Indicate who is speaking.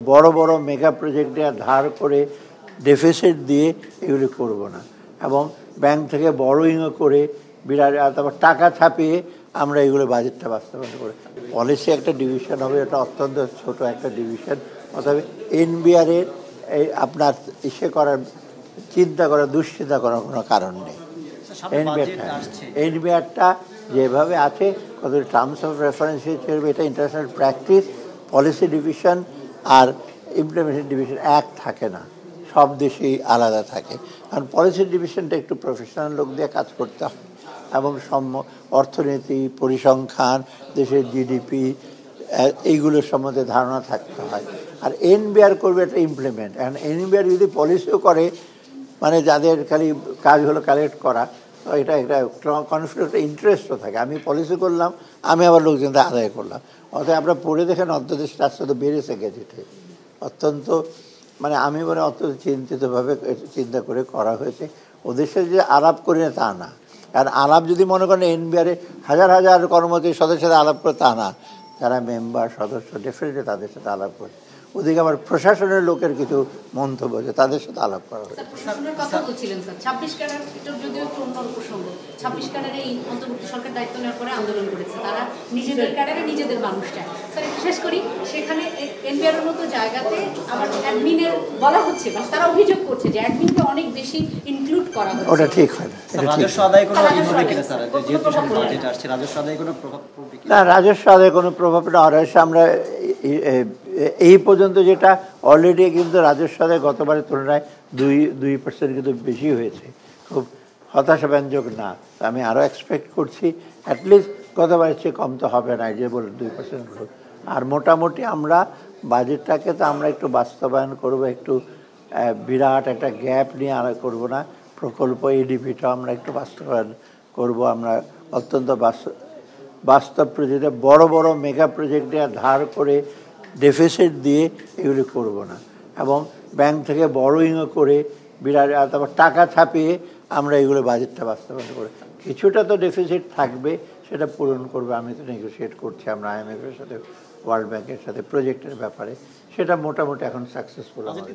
Speaker 1: বড় বড় মেগা প্রজেক্টে ধার করে ডেফিসিট দিয়ে এগুলি করব না, এবং ব্যাংক থেকে বড়োইংও করে বিরাট তারপর টাকা ছাপিয়ে আমরা এগুলো বাজেটটা বাস্তবায়ন করে পলিসি একটা ডিভিশন হবে, এটা অত্যন্ত ছোট একটা ডিভিশন। অতএব এনবিআরের এই আপনার ইসে করার চিন্তা করার দুশ্চিন্তা করার কোনো কারণ নেই। এনবিআরটা যেভাবে আছে কত টার্মস অফ রেফারেন্স হিসেবে এটা ইন্টারন্যাশনাল প্র্যাকটিস, পলিসি ডিভিশন আর ইমপ্লিমেন্টেশন ডিভিশন এক থাকে না, সব দেশেই আলাদা থাকে। কারণ পলিসি ডিভিশনটা একটু প্রফেশনাল লোক দিয়ে কাজ করতে হয় এবং অর্থনীতি, পরিসংখ্যান, দেশের জিডিপি এইগুলোর সম্বন্ধে ধারণা থাকতে হয়। আর এনবিআর করবে এটা ইমপ্লিমেন্ট। এখন এনবিআর যদি পলিসিও করে, মানে যাদের খালি কাজ হলো কালেক্ট করা, তো এটা একটা কনফ্লিক্ট ইন্টারেস্টও থাকে। আমি পলিসি করলাম, আমি আবার লোকজনদের আদায় করলাম। অর্থাৎ আপনারা পড়ে দেখেন অর্থদেশ রাষ্ট্র তো বেড়েছে গেজেটে অত্যন্ত, মানে আমি বলে অত্যন্ত চিন্তিতভাবে চিন্তা করে করা হয়েছে। ওদের সাথে যে আলাপ করি না তা না, কারণ আলাপ যদি মনে করেন এনবিআরে হাজার হাজার কর্মচারী সদস্যের সাথে আলাপ করে তা না, যারা মেম্বার সদস্য ডেফিনেটলি তাদের সাথে আলাপ করে। ওদিকে আবার প্রশাসনের লোকের কিছু মন্তব্য আছে, তাদের সাথে আলাপ করা হয়েছে।
Speaker 2: কথা বলছিলেন স্যার 26 ক্যাডার, এটা যদিও একটু অন্য প্রসঙ্গ। 26 ক্যাডারে এই অন্তর্বর্তী সরকার দায়িত্ব নেওয়ার পরে আন্দোলন করেছে, তারা নিজেদের ক্যাডারে নিজেদের মানুষ চায়। স্যার বিশেষ করি সেখানে এনবিআর মতো জায়গাতে আবার অ্যাডমিনের বলা হচ্ছে, মানে তারা অভিযোগ করছে যে অ্যাডমিনকে অনেক বেশি ইনক্লুড করা হচ্ছে।
Speaker 1: ওটা ঠিক হয় না।
Speaker 3: রাজস্ব আদায় কোনো ইনভলভ কিনা স্যার, যেহেতু বাজেট আসছে, রাজস্ব আদায় কোনো প্রভাব পড়বে কিনা?
Speaker 1: না, রাজস্ব আদায় কোনো প্রভাব না। আমরা এই পর্যন্ত যেটা অলরেডি কিন্তু রাজস্ব আদায় গতবারের তুলনায় 2% কিন্তু বেশি হয়েছে, খুব হতাশাব্যঞ্জক না। আমি আরও এক্সপেক্ট করছি অ্যাটলিস্ট গতবারের চেয়ে কম তো হবে না, যে বলে 2% গ্রোথ। আর মোটামুটি আমরা বাজেটটাকে তো আমরা একটু বাস্তবায়ন করব, একটু বিরাট একটা গ্যাপ নিয়ে আর করব না। প্রকল্প এডিপিটা আমরা একটু বাস্তবায়ন করব। আমরা অত্যন্ত বাস্তব প্রজেক্টে বড় বড় মেগা প্রজেক্টে ধার করে ডেফিসিট দিয়ে এগুলি করব না, এবং ব্যাংক থেকে বড়োইংও করে বিরাট তারপর টাকা ছাপিয়ে আমরা এগুলো বাজেটটা বাস্তবায়ন করে কিছুটা তো ডেফিসিট থাকবে, সেটা পূরণ করবে। আমি তো নেগোসিয়েট করছি আমরা IMF-এর সাথে, ওয়ার্ল্ড ব্যাংকের সাথে প্রজেক্টের ব্যাপারে, সেটা মোটামুটি এখন সাকসেসফুল আমাদের।